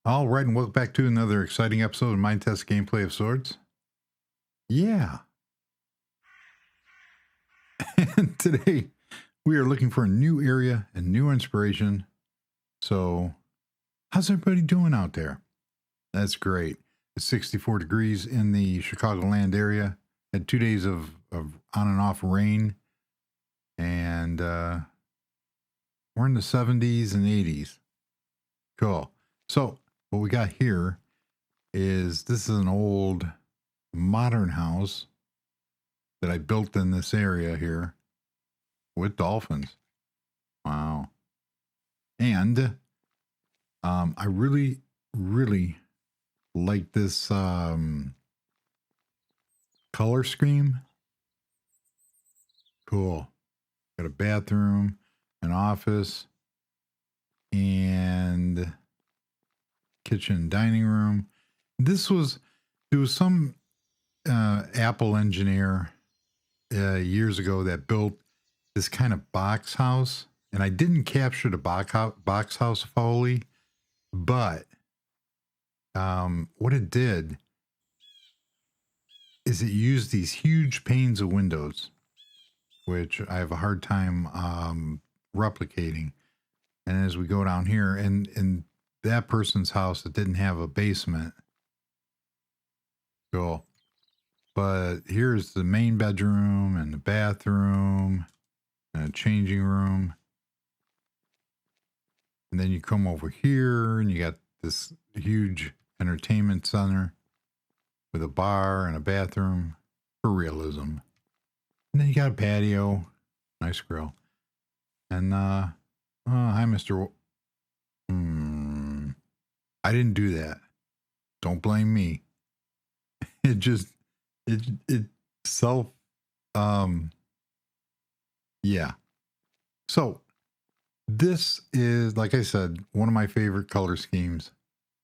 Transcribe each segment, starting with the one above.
All right, and welcome back to another exciting episode of Minetest Gameplay of Swords. Yeah, and today we are looking for a new area and new inspiration. So, how's everybody doing out there? That's great. It's 64 degrees in the Chicagoland area. Had 2 days of on and off rain, and we're in the 70s and 80s. Cool. So, what we got here is this is an old modern house that I built in this area here with dolphins. Wow. And I really, really like this color scheme. Cool. Got a bathroom, an office, and kitchen, dining room. There was some Apple engineer years ago that built this kind of box house, and I didn't capture the box house fully, but what it did is it used these huge panes of windows, which I have a hard time replicating. And as we go down here, and in that person's house that didn't have a basement, cool. But here's the main bedroom and the bathroom and a changing room. And then you come over here and you got this huge entertainment center with a bar and a bathroom for realism. And then you got a patio, nice grill. And, hi, Mr. I didn't do that. Don't blame me. It self, yeah. So this is, like I said, one of my favorite color schemes.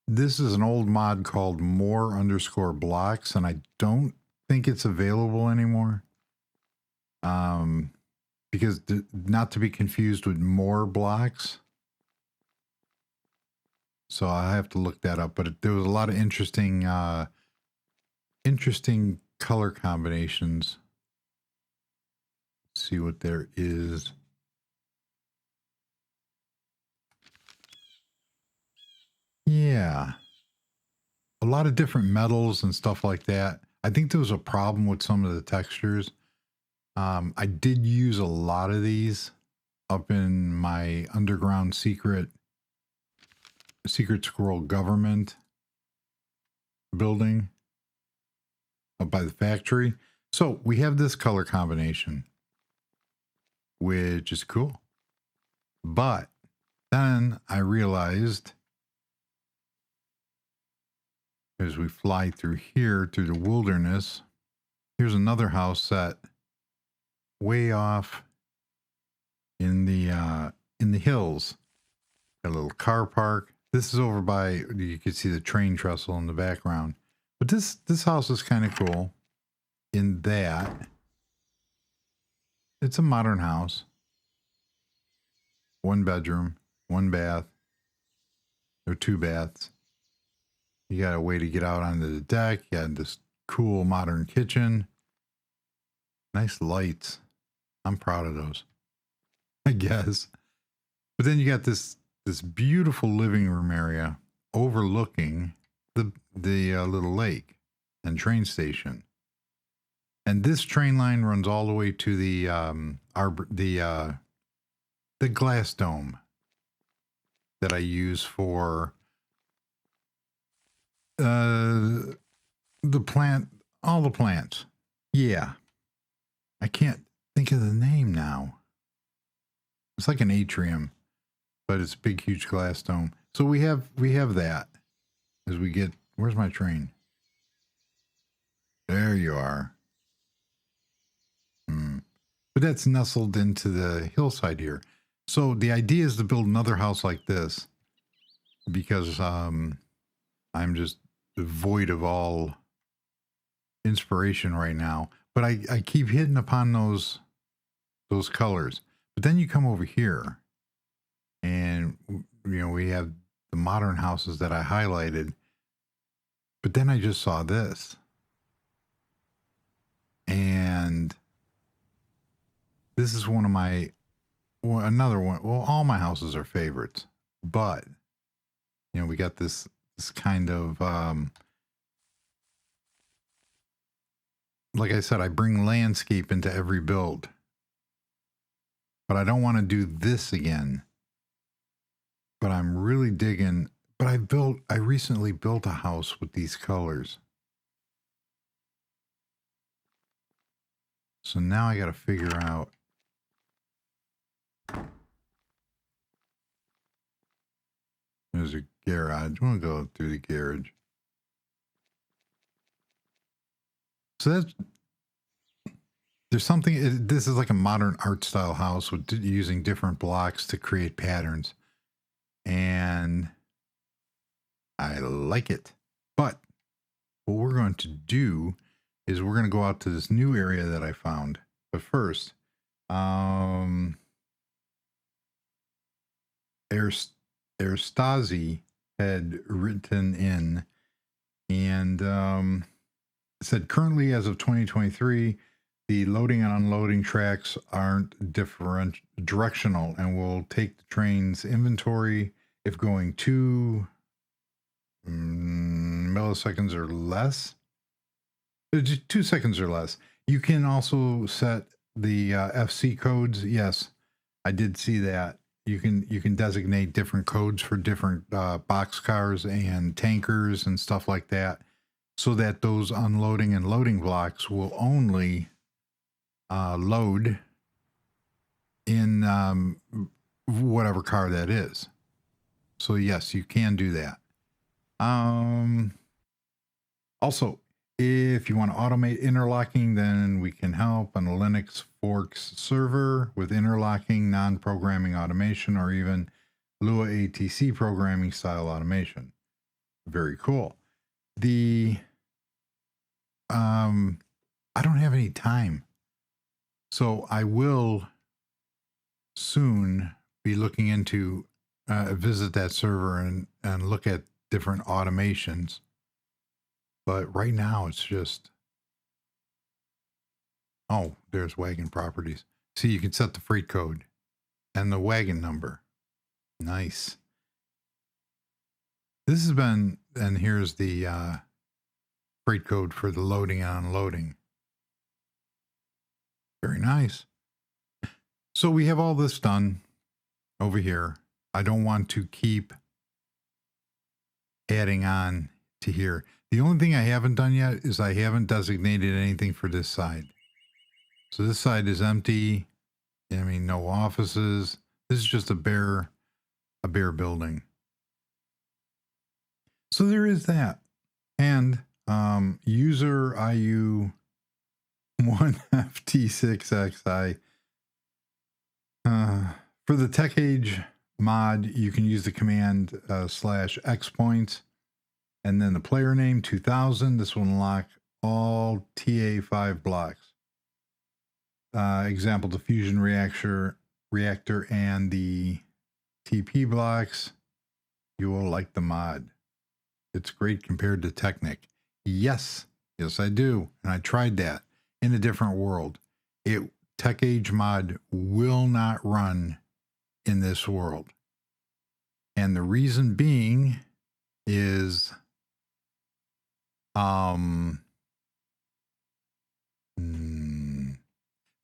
This is an old mod called more_blocks, and I don't think it's available anymore. Because not to be confused with more blocks. So I have to look that up, but there was a lot of interesting color combinations. Let's see what there is. Yeah. A lot of different metals and stuff like that. I think there was a problem with some of the textures. I did use a lot of these up in my underground secret squirrel government building up by the factory. So we have this color combination, which is cool. But then I realized as we fly through here, through the wilderness, here's another house set way off in the hills. Got a little car park. This is over by, you can see the train trestle in the background. But this house is kind of cool in that it's a modern house. 1 bedroom, 1 bath, or 2 baths. You got a way to get out onto the deck. You got this cool modern kitchen. Nice lights. I'm proud of those, I guess. But then you got this beautiful living room area overlooking the little lake and train station. And this train line runs all the way to the glass dome that I use for the plant, all the plants. Yeah. I can't think of the name now. It's like an atrium, but it's a big, huge glass dome. So we have that as we get, where's my train? There you are. But that's nestled into the hillside here. So the idea is to build another house like this because I'm just void of all inspiration right now. But I keep hitting upon those colors. But then you come over here and, you know, we have the modern houses that I highlighted. But then I just saw this. And this is one of my, well, another one. Well, all my houses are favorites, but you know, we got this kind of, like I said, I bring landscape into every build, but I don't want to do this again. But I'm really digging, but I recently built a house with these colors. So now I got to figure out. There's a garage. I'm going to go through the garage. So there's something, this is like a modern art style house with using different blocks to create patterns. And I like it. But what we're going to do is we're going to go out to this new area that I found. But first, Erstasi had written in and said, currently as of 2023, the loading and unloading tracks aren't directional and will take the train's inventory if going 2 milliseconds or less. 2 seconds or less. You can also set the FC codes. Yes, I did see that. You can designate different codes for different box cars and tankers and stuff like that, so that those unloading and loading blocks will only load in whatever car that is. So yes, you can do that. Also, if you want to automate interlocking, then we can help on a Linux Forks server with interlocking, non-programming automation, or even Lua ATC programming style automation. Very cool. I don't have any time, so I will soon be looking into visit that server and look at different automations. But right now it's just, oh, there's wagon properties. See, you can set the freight code and the wagon number. Nice. This has been, and here's the freight code for the loading and unloading. Very nice. So we have all this done over here. I don't want to keep adding on to here. The only thing I haven't done yet is I haven't designated anything for this side. So this side is empty. I mean, no offices. This is just a bare building. So there is that. And user IU1FT6XI. For the TechAge mod, you can use the command /xpoints. And then the player name 2000. This will unlock all TA5 blocks. Example, the fusion reactor and the TP blocks. You will like the mod. It's great compared to Technic. Yes, I do. And I tried that in a different world. TechAge mod will not run in this world. And the reason being is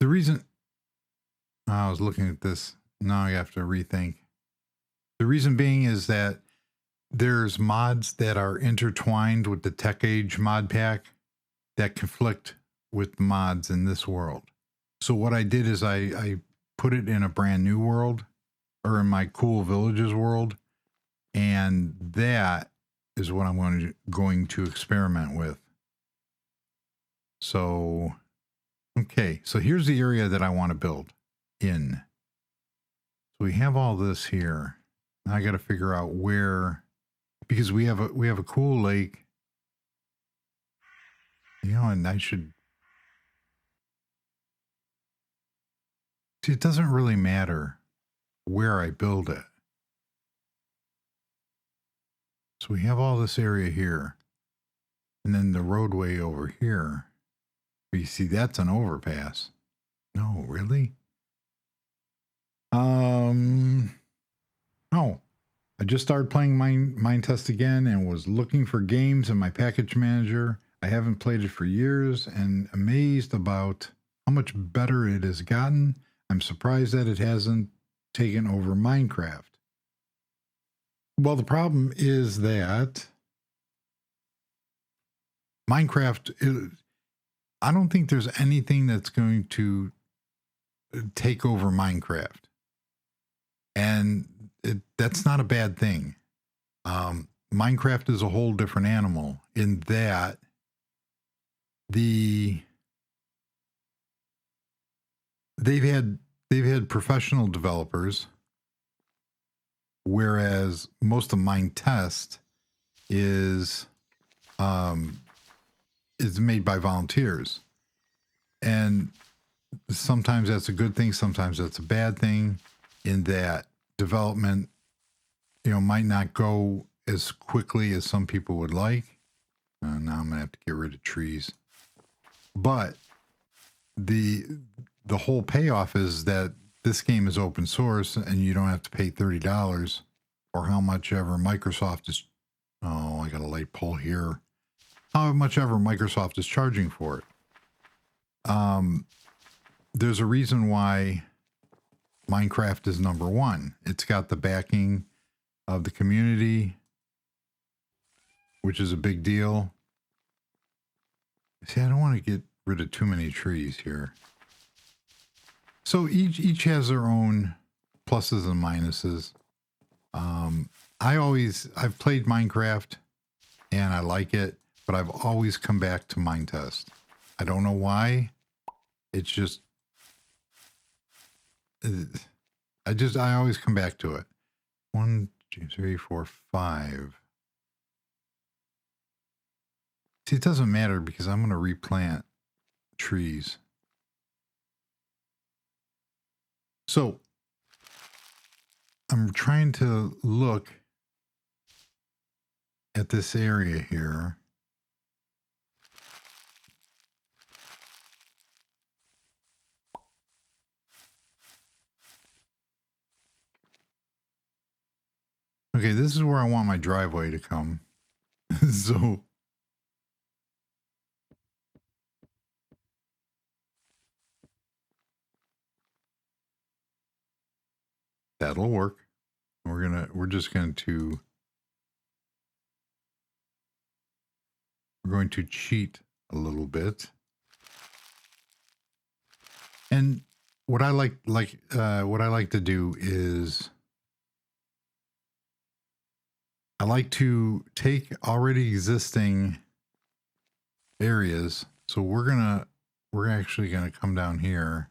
the reason I was looking at this, now I have to rethink. The reason being is that there's mods that are intertwined with the TechAge mod pack that conflict with mods in this world. So what I did is I put it in a brand new world, or in my Cool Villages world, and that is what I'm going to experiment with. So, okay, so here's the area that I want to build in. So we have all this here. Now I got to figure out where, because we have a cool lake. You know, and I should. See, it doesn't really matter where I build it. So we have all this area here. And then the roadway over here. You see, that's an overpass. No, really? Oh, I just started playing Minetest again and was looking for games in my package manager. I haven't played it for years and amazed about how much better it has gotten. I'm surprised that it hasn't taken over Minecraft. Well, the problem is that Minecraft, I don't think there's anything that's going to take over Minecraft. And that's not a bad thing. Minecraft is a whole different animal in that they've had professional developers, whereas most of Minetest is made by volunteers. And sometimes that's a good thing, sometimes that's a bad thing, in that development, might not go as quickly as some people would like. Now I'm gonna have to get rid of trees. But the whole payoff is that this game is open source and you don't have to pay $30 or how much ever Microsoft is. Oh, I got a light pole here. How much ever Microsoft is charging for it. There's a reason why Minecraft is number one. It's got the backing of the community, which is a big deal. See, I don't want to get rid of too many trees here. So each has their own pluses and minuses. I've played Minecraft and I like it, but I've always come back to Minetest. I don't know why. It's just, I always come back to it. 1, 2, 3, 4, 5. See, it doesn't matter because I'm going to replant trees. So I'm trying to look at this area here. Okay, this is where I want my driveway to come. So that'll work. We're going to cheat a little bit. And what I like to do is I like to take already existing areas. So we're actually gonna come down here.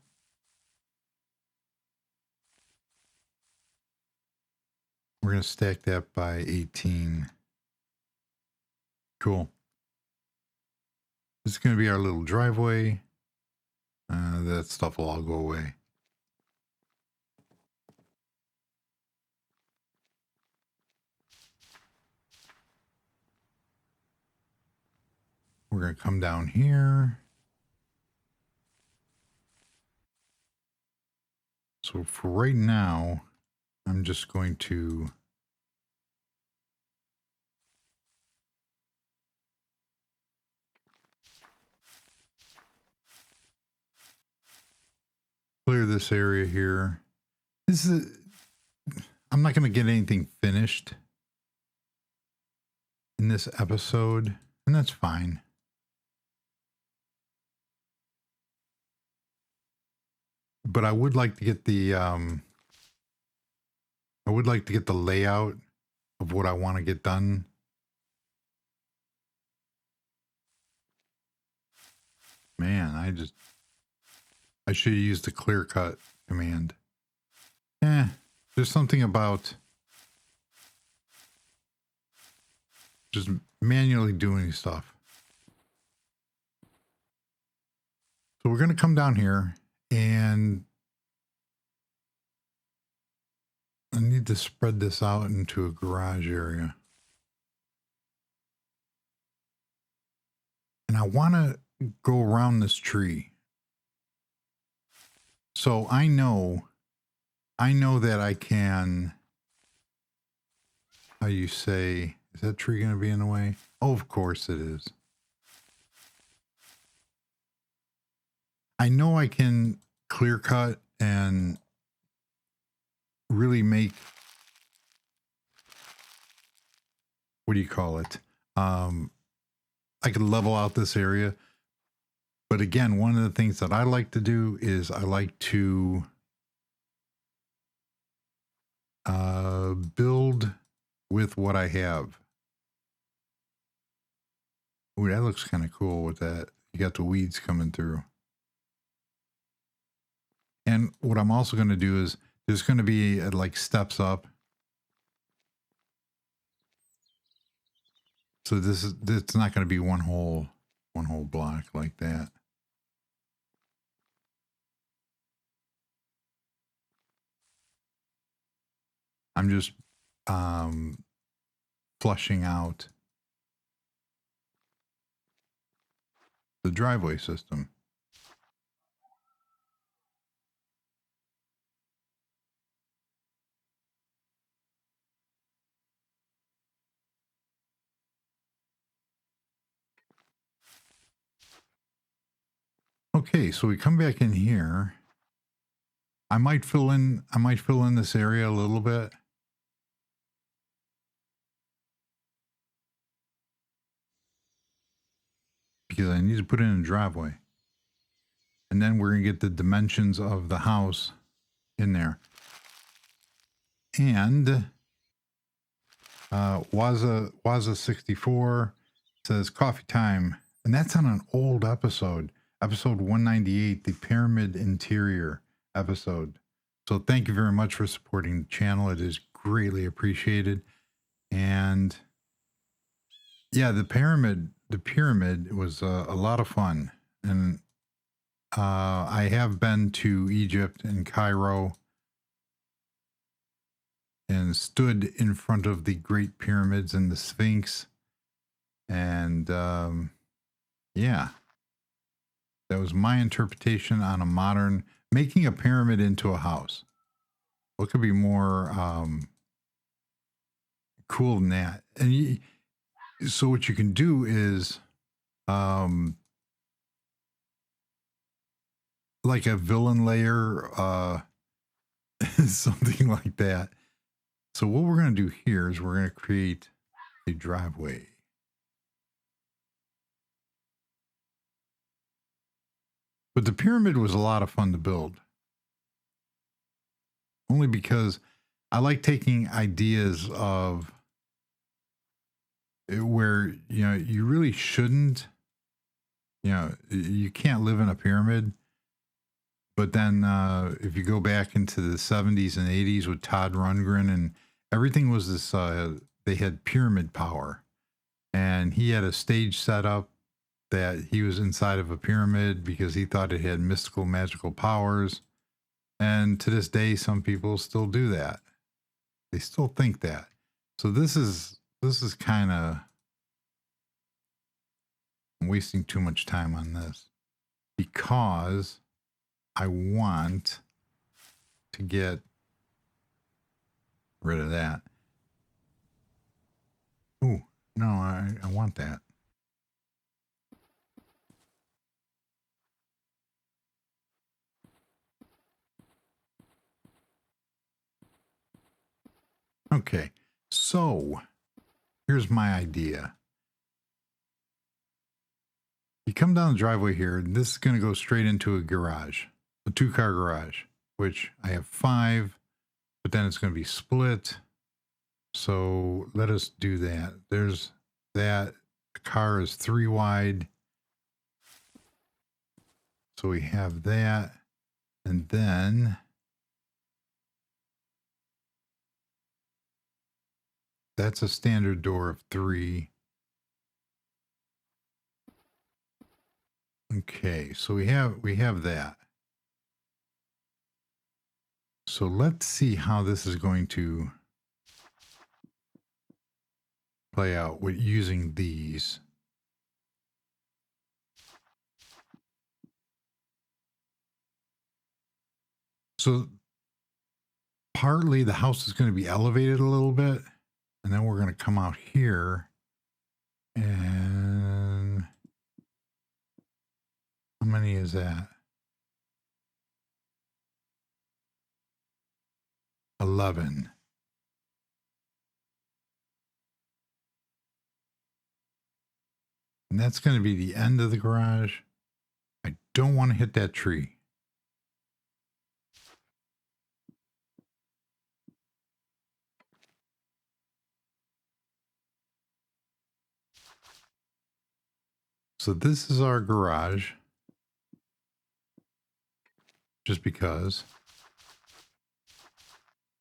We're gonna stack that by 18. Cool. This is gonna be our little driveway. That stuff will all go away. We're going to come down here. So for right now, I'm just going to clear this area here. I'm not going to get anything finished in this episode, and that's fine. But I would like to get the layout of what I want to get done. Man, I should have used the clear cut command. There's something about just manually doing stuff. So we're going to come down here, and I need to spread this out into a garage area. and I want to go around this tree. So I know that I can, how you say, is that tree going to be in the way? Oh, of course it is. I know I can clear cut and really make, what do you call it? I could level out this area. But again, one of the things that I like to do is I like to build with what I have. Ooh, that looks kind of cool with that. You got the weeds coming through. And what I'm also going to do is there's going to be like steps up. So it's not going to be one whole block like that. I'm just flushing out the driveway system. Okay, so we come back in here. I might fill in this area a little bit. Because I need to put in a driveway. And then we're going to get the dimensions of the house in there. And Waza64 says coffee time. And that's on an old episode. Episode 198, the Pyramid Interior episode. So thank you very much for supporting the channel. It is greatly appreciated. And yeah, the pyramid was a lot of fun. And I have been to Egypt and Cairo and stood in front of the Great Pyramids and the Sphinx. And yeah, that was my interpretation on a modern, making a pyramid into a house. What could be more cool than that? And so what you can do is like a villain layer, something like that. So what we're going to do here is we're going to create a driveway. But the pyramid was a lot of fun to build. Only because I like taking ideas of where, you know, you really shouldn't, you know, you can't live in a pyramid. But then if you go back into the 70s and 80s with Todd Rundgren, and everything was this, they had pyramid power. And he had a stage set up that he was inside of a pyramid because he thought it had mystical, magical powers. And to this day, some people still do that. They still think that. So this is kind of, I'm wasting too much time on this because I want to get rid of that. Ooh, no, I want that. Okay, so here's my idea. You come down the driveway here, and this is going to go straight into a garage, a 2-car garage, which I have 5, but then it's going to be split. So let us do that. There's that. The car is 3 wide. So we have that. And then that's a standard door of 3. Okay, so we have that. So let's see how this is going to play out with using these. So partly the house is going to be elevated a little bit, and then we're going to come out here, and how many is that? 11. And that's going to be the end of the garage. I don't want to hit that tree. So this is our garage. Just because.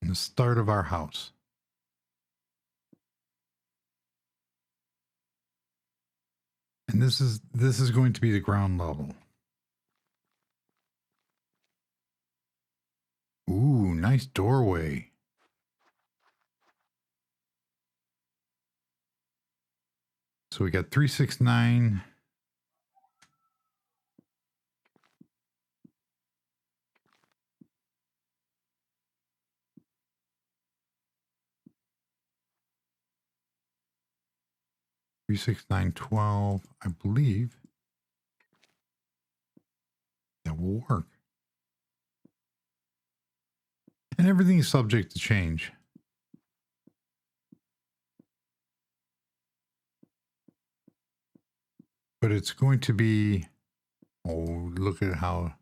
And the start of our house. And this is going to be the ground level. Ooh, nice doorway. So we got 369. $369.12, I believe that will work. And everything is subject to change. But it's going to be, oh, look at how.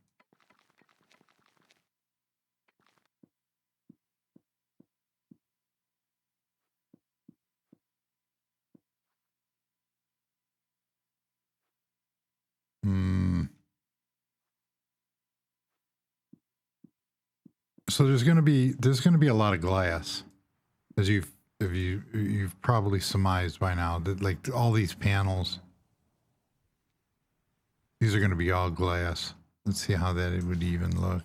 So there's going to be a lot of glass, as you've probably surmised by now, that like all these panels, these are going to be all glass. Let's see how that it would even look.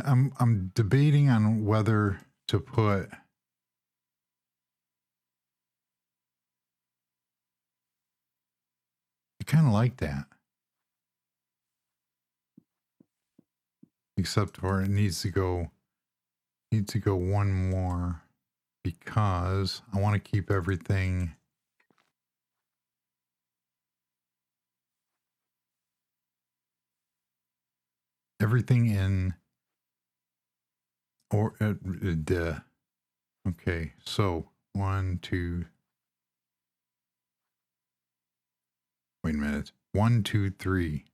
I'm debating on whether to put I kind of like that. Except for it needs to go one more because I want to keep everything in or okay, so 1, 2. Wait a minute. 1, 2, 3.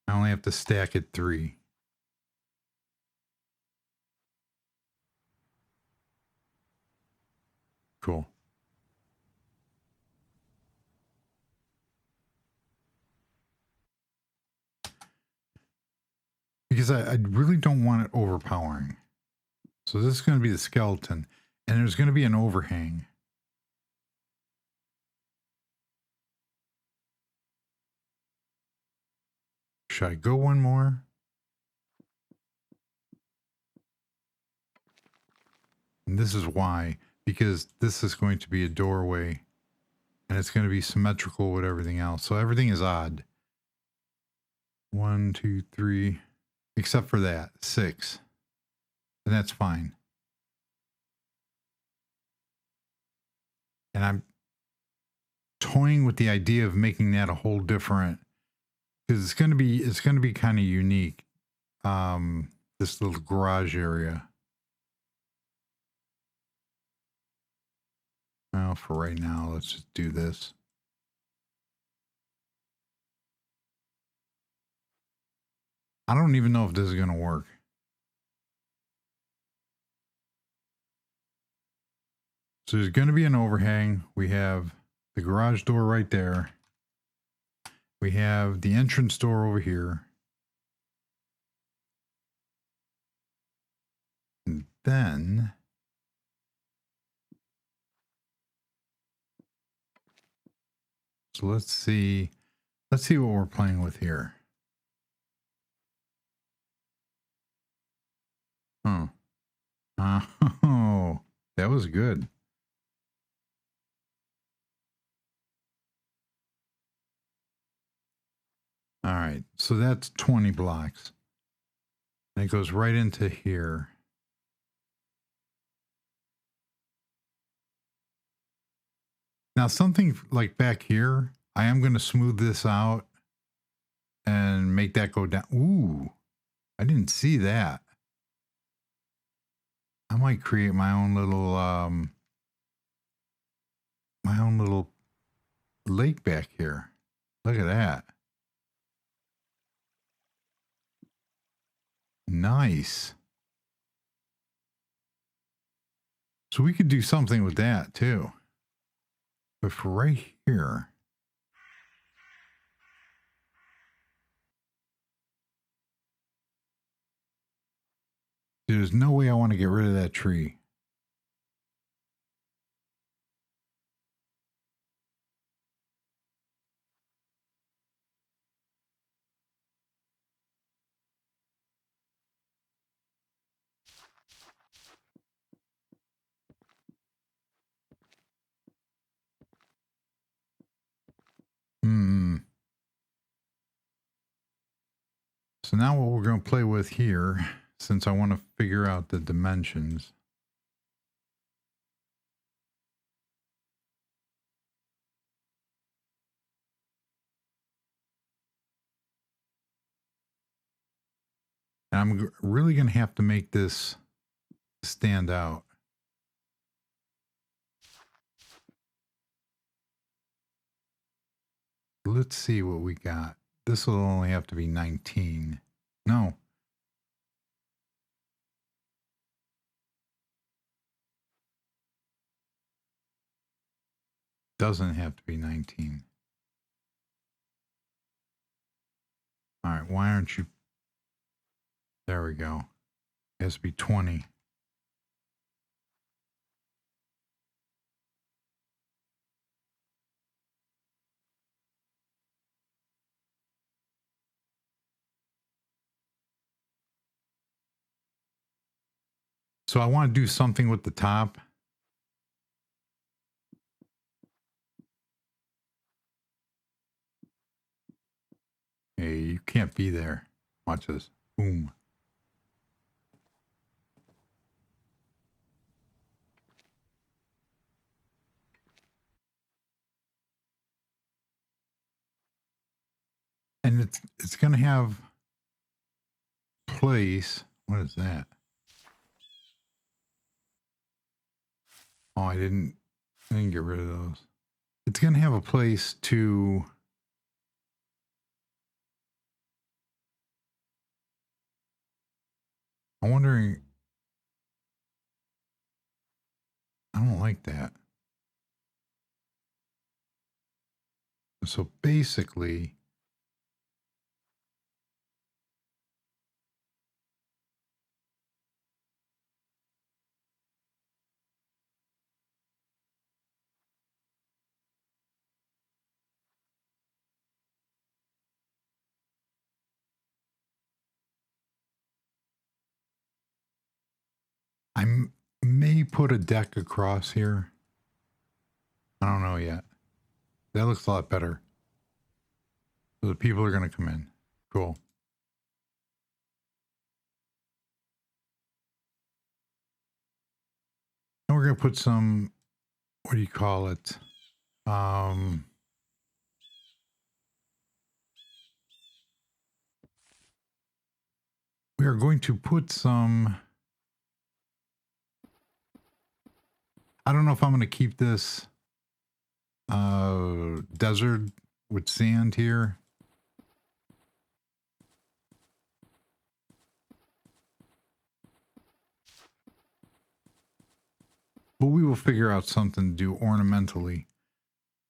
I only have to stack it 3. Cool. Because I really don't want it overpowering. So this is going to be the skeleton, and there's going to be an overhang. Should I go one more? And this is why, because this is going to be a doorway, and it's going to be symmetrical with everything else. So everything is odd. 1, 2, 3, except for that 6, and that's fine. And I'm toying with the idea of making that a whole different, because it's going to be kind of unique. This little garage area. Well, for right now, let's just do this. I don't even know if this is going to work. So there's going to be an overhang. We have the garage door right there. We have the entrance door over here. And then So let's see what we're playing with here. Oh, oh, that was good. All right, so that's 20 blocks. And it goes right into here. Now, something like back here, I am going to smooth this out and make that go down. Ooh, I didn't see that. I might create my own little lake back here. Look at that. Nice. So we could do something with that too. But for right here, there's no way I want to get rid of that tree. So now what we're going to play with here, since I want to figure out the dimensions. And I'm really going to have to make this stand out. Let's see what we got. This will only have to be 19. No. Doesn't have to be 19. All right, why aren't you? There we go. It has to be 20. So I want to do something with the top. Hey, you can't be there. Watch this. Boom. And it's going to have place. What is that? Oh, I didn't get rid of those. It's going to have a place to I'm wondering. I don't like that. So basically, I may put a deck across here. I don't know yet. That looks a lot better. So the people are going to come in. Cool. And we're going to put some, what do you call it? We are going to put some, I don't know if I'm going to keep this desert with sand here. But we will figure out something to do ornamentally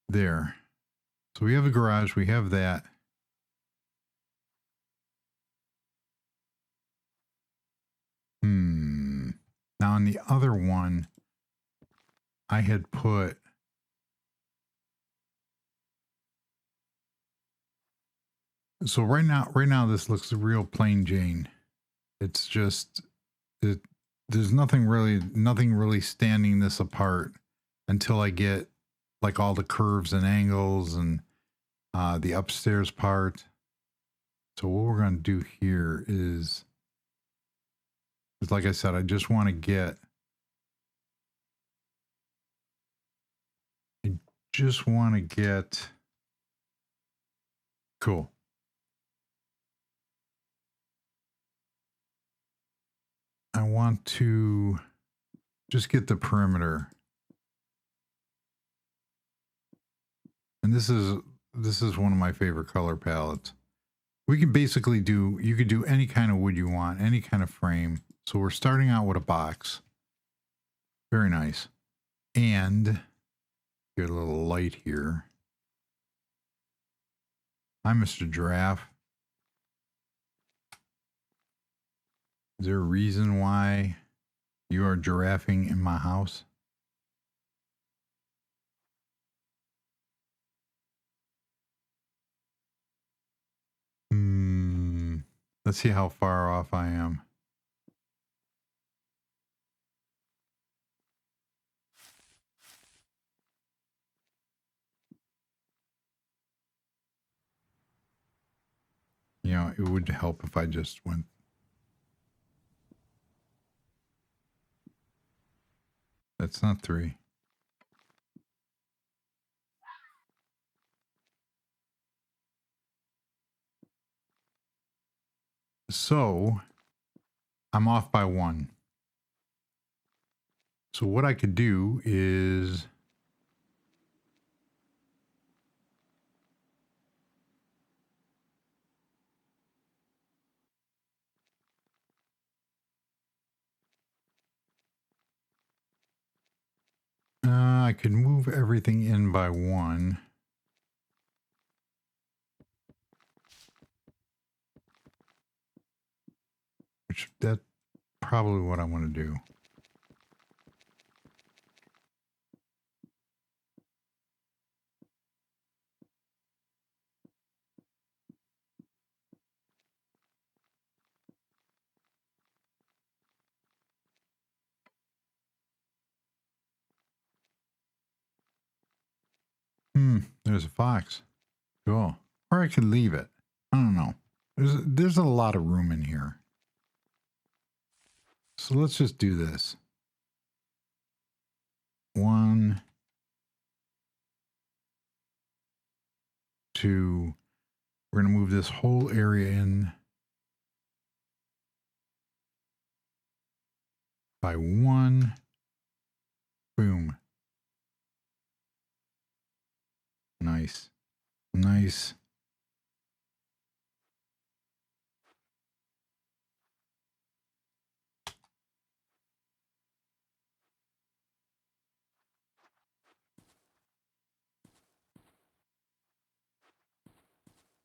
there. So we have a garage, we have that. Now on the other one, I had put So right now, this looks real plain Jane. It's just, there's nothing really standing this apart until I get like all the curves and angles and the upstairs part. So what we're going to do here is like I said, I just want to get, cool. I want to just get the perimeter. And this is one of my favorite color palettes. We can basically you could do any kind of wood you want, any kind of frame. So we're starting out with a box. Very nice. And get a little light here. Hi, Mr. Giraffe. Is there a reason why you are giraffing in my house? Let's see how far off I am. You know, it would help if I just went. That's not 3. So I'm off by 1. So what I could do is I could move everything in by 1. Which that's probably what I want to do. There's a fox. Cool. Or I could leave it. I don't know. There's a lot of room in here. So let's just do this. 1, 2. We're going to move this whole area in by 1. Boom. Nice. Nice.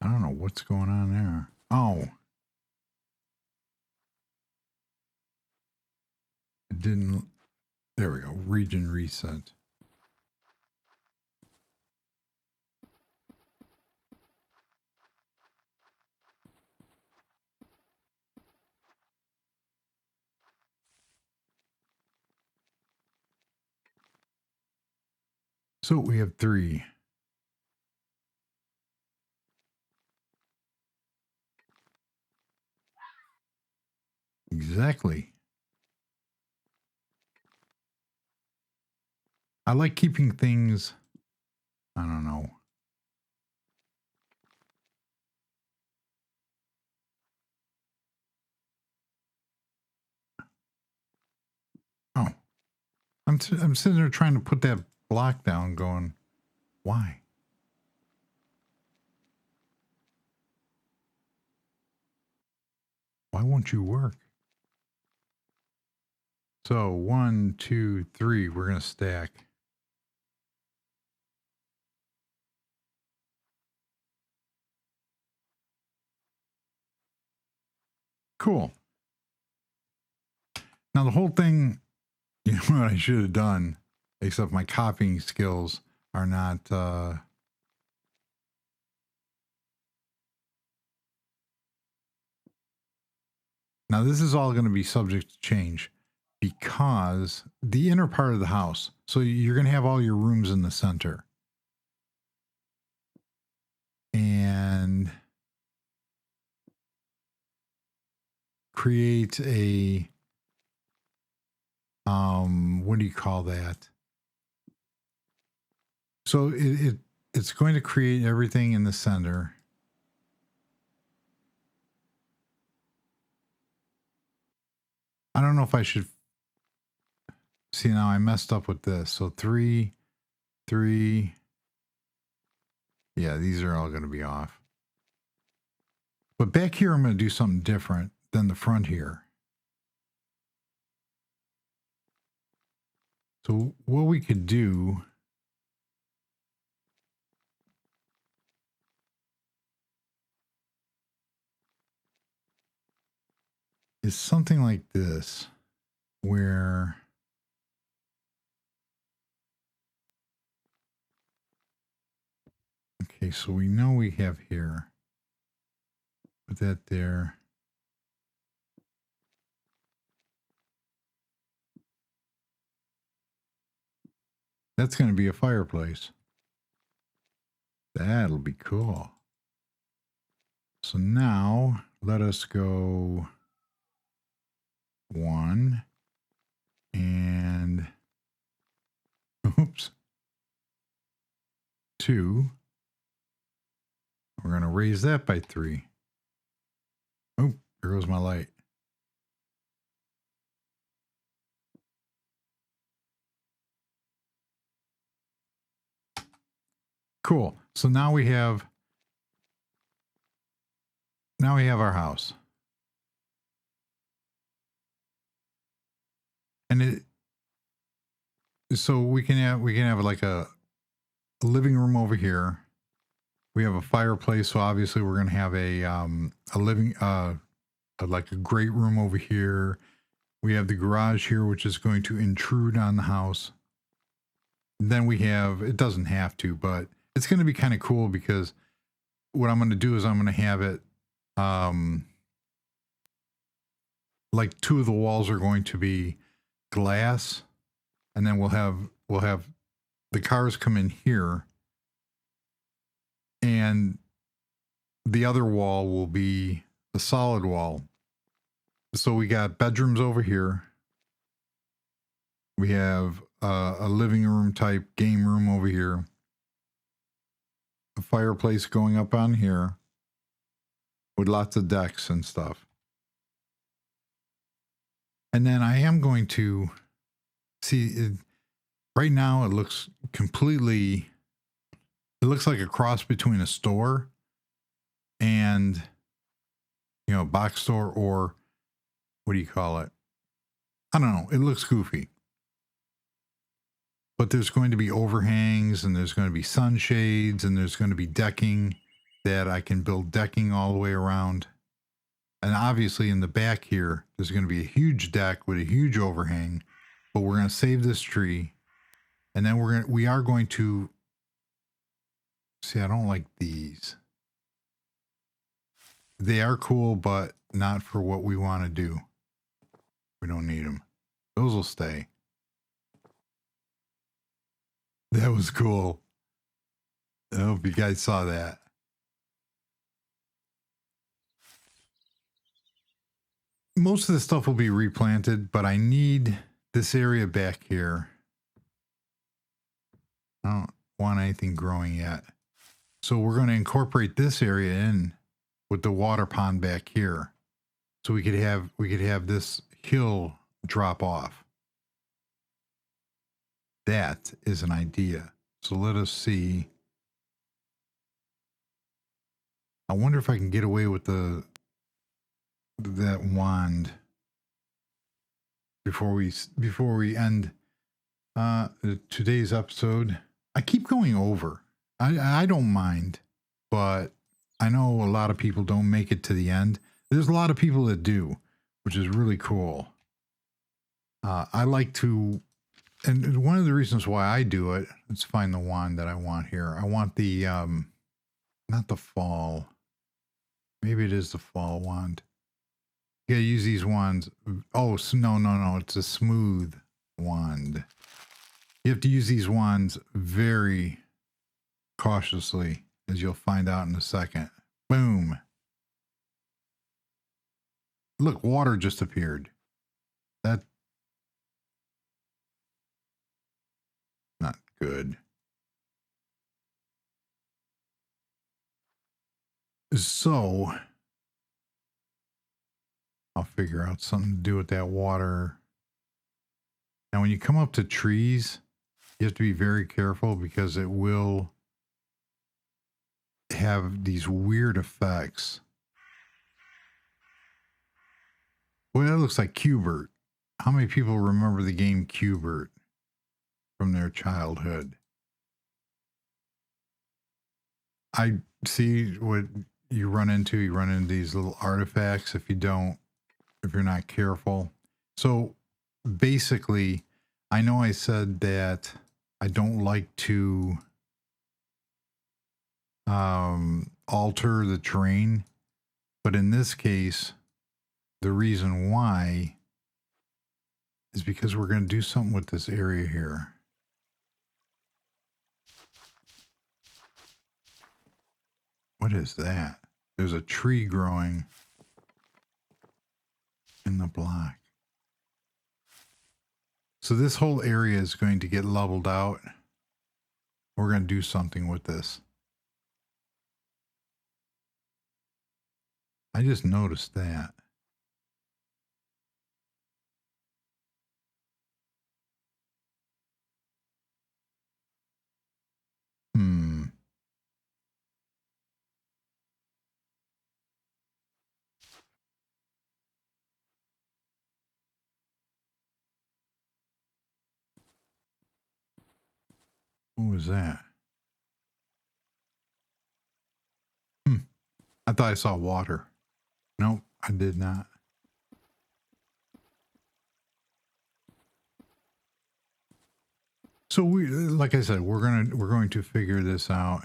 I don't know what's going on there. Oh. It didn't. There we go. Region reset. So we have 3. Exactly. I like keeping things, I don't know. Oh, I'm sitting there trying to put that block down going, why? Why won't you work? So 1, 2, 3, we're going to stack. Cool. Now the whole thing, you know what I should have done, except my copying skills are not, Now this is all going to be subject to change because the inner part of the house, so you're going to have all your rooms in the center. And create a, what do you call that? So it's going to create everything in the center. I don't know if I should see now. I messed up with this. So 3, 3. Yeah, these are all going to be off. But back here, I'm going to do something different than the front here. So what we could do is something like this, where okay, so we know we have here. Put that there. That's going to be a fireplace. That'll be cool. So now let us go 1 and oops, 2. We're going to raise that by 3. Oh, there goes my light. Cool. So now we have our house. And so we can have like a living room over here. We have a fireplace, so obviously we're going to have a living like a great room over here. We have the garage here, which is going to intrude on the house. And then we have, it doesn't have to, but it's going to be kind of cool because what I'm going to do is I'm going to have it like 2 of the walls are going to be glass, and then we'll have the cars come in here, and the other wall will be a solid wall. So we got bedrooms over here. We have a living room type game room over here. A fireplace going up on here with lots of decks and stuff. And then I am going to see, right now it looks completely, it looks like a cross between a store and, you know, a box store, or what do you call it? I don't know. It looks goofy. But there's going to be overhangs, and there's going to be sunshades, and there's going to be decking that I can build decking all the way around. And obviously in the back here, there's going to be a huge deck with a huge overhang, but we're going to save this tree. And then we are going to see, I don't like these. They are cool, but not for what we want to do. We don't need them. Those will stay. That was cool. I hope you guys saw that. Most of the stuff will be replanted, but I need this area back here. I don't want anything growing yet. So we're going to incorporate this area in with the water pond back here. So we could have this hill drop off. That is an idea. So let us see. I wonder if I can get away with that wand before we end today's episode. I keep going over. I don't mind, but I know a lot of people don't make it to the end. There's a lot of people that do, which is really cool. I like to, and one of the reasons why I do it, let's find the wand that I want here. I want the, not the fall. Maybe it is the fall wand. You gotta use these wands. Oh, no. It's a smooth wand. You have to use these wands very cautiously, as you'll find out in a second. Boom. Look, water just appeared. That's not good. So I'll figure out something to do with that water. Now, when you come up to trees, you have to be very careful because it will have these weird effects. Well, that looks like Q*bert. How many people remember the game Q*bert from their childhood? I see what you run into. You run into these little artifacts if you're not careful. So basically, I know I said that I don't like to alter the terrain, but in this case, the reason why is because we're going to do something with this area here. What is that? There's a tree growing in the block. So this whole area is going to get leveled out. We're going to do something with this. I just noticed that. What was that? I thought I saw water. Nope, I did not. So like I said, we're going to figure this out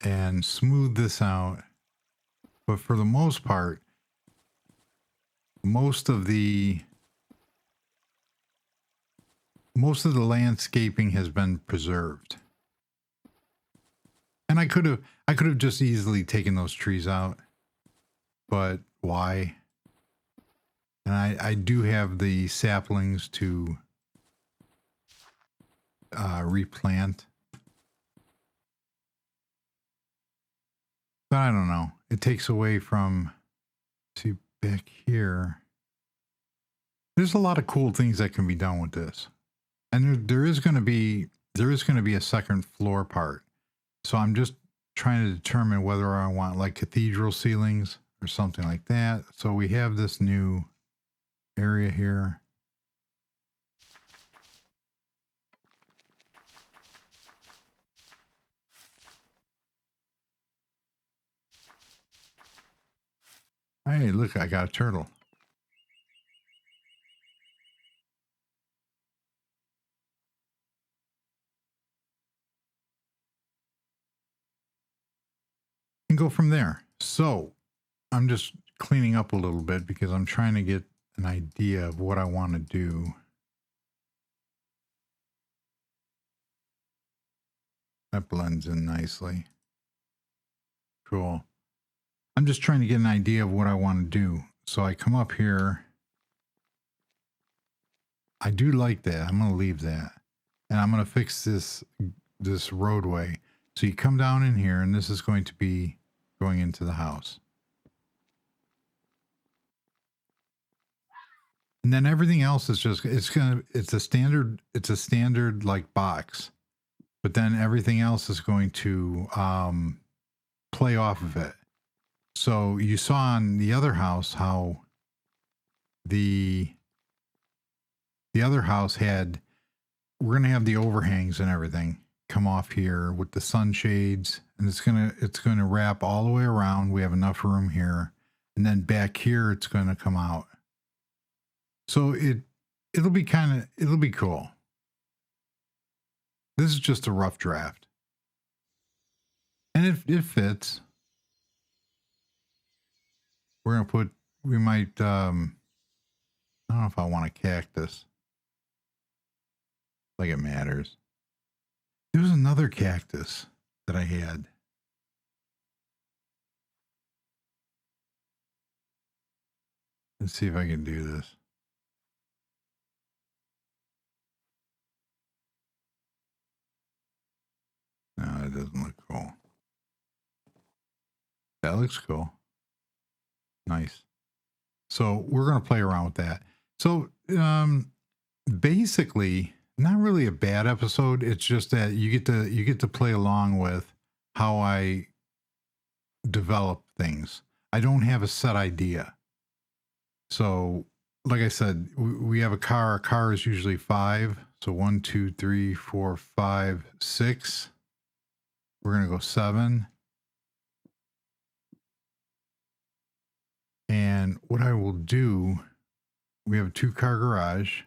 and smooth this out. But for the most part, most of the landscaping has been preserved. And I could have just easily taken those trees out, but why? And I do have the saplings to replant. But I don't know. It takes away from, see back here. There's a lot of cool things that can be done with this. And there is going to be a second floor part. So I'm just trying to determine whether I want like cathedral ceilings or something like that. So we have this new area here. Hey, look, I got a turtle. And go from there. So I'm just cleaning up a little bit because I'm trying to get an idea of what I want to do. That blends in nicely. Cool. I'm just trying to get an idea of what I want to do. So I come up here. I do like that. I'm going to leave that. And I'm going to fix this roadway. So you come down in here and this is going to be going into the house. And then everything else is just, it's a standard like box, but then everything else is going to play off of it. So you saw on the other house how the other house had, we're going to have the overhangs and everything come off here with the sunshades, and it's going to wrap all the way around. We have enough room here. And then back here, it's going to come out. So it'll be cool. This is just a rough draft. And it fits. We're going to put we might, I don't know if I want a cactus. Like it matters. There was another cactus that I had. Let's see if I can do this. No, it doesn't look cool. That looks cool. Nice. So we're going to play around with that. So basically, not really a bad episode. It's just that you get to play along with how I develop things. I don't have a set idea. So like I said, we have a car. A car is usually 5. So 1, 2, 3, 4, 5, 6. We're going to go 7. And what I will do, we have a 2-car garage.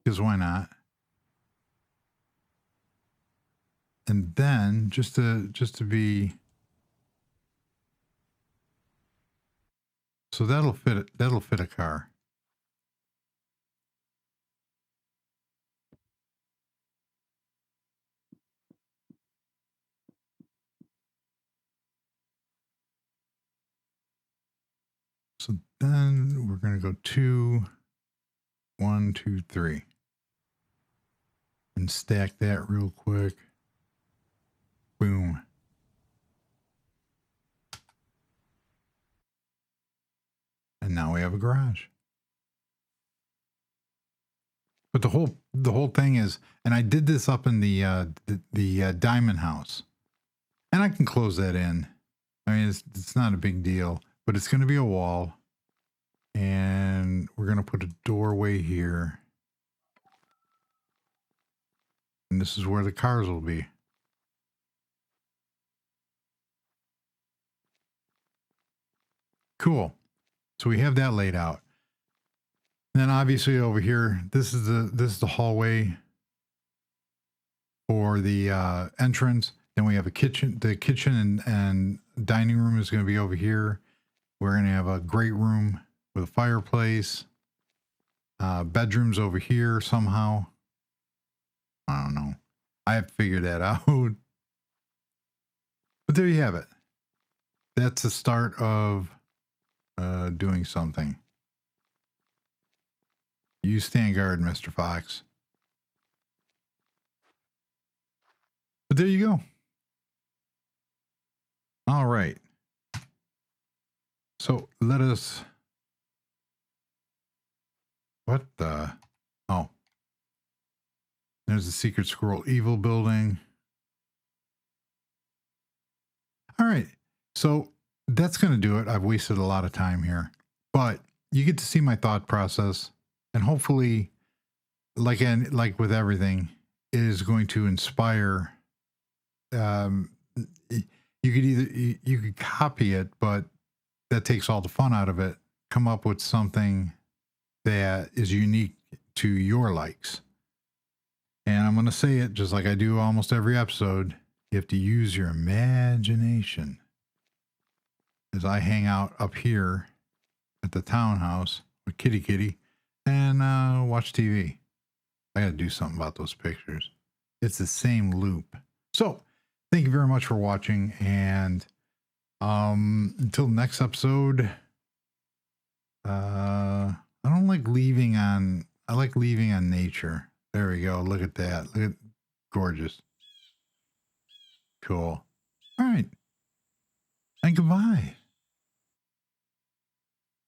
Because why not? And then just to be, so that'll fit a car. So then we're going to go 2, 1, 2, 3. And stack that real quick. Boom. And now we have a garage. But the whole thing is, and I did this up in the diamond house. And I can close that in. I mean, it's not a big deal, but it's going to be a wall. And we're going to put a doorway here. And this is where the cars will be. Cool. So we have that laid out. And then obviously over here, this is the hallway for the entrance. Then we have a kitchen. The kitchen and dining room is going to be over here. We're going to have a great room with a fireplace. Bedrooms over here somehow. I don't know. I have to figure that out. But there you have it. That's the start of doing something. You stand guard, Mr. Fox. But there you go. All right. So let us... What the... Oh. There's the Secret Squirrel Evil building. All right. So that's going to do it. I've wasted a lot of time here. But you get to see my thought process. And hopefully, like with everything, it is going to inspire. You could copy it, but that takes all the fun out of it. Come up with something that is unique to your likes. And I'm going to say it just like I do almost every episode. You have to use your imagination. As I hang out up here at the townhouse with Kitty and watch TV. I got to do something about those pictures. It's the same loop. So thank you very much for watching. And until next episode, I don't like leaving on, I like leaving on nature. There we go. Look at that. Look at gorgeous. Cool. All right. And goodbye.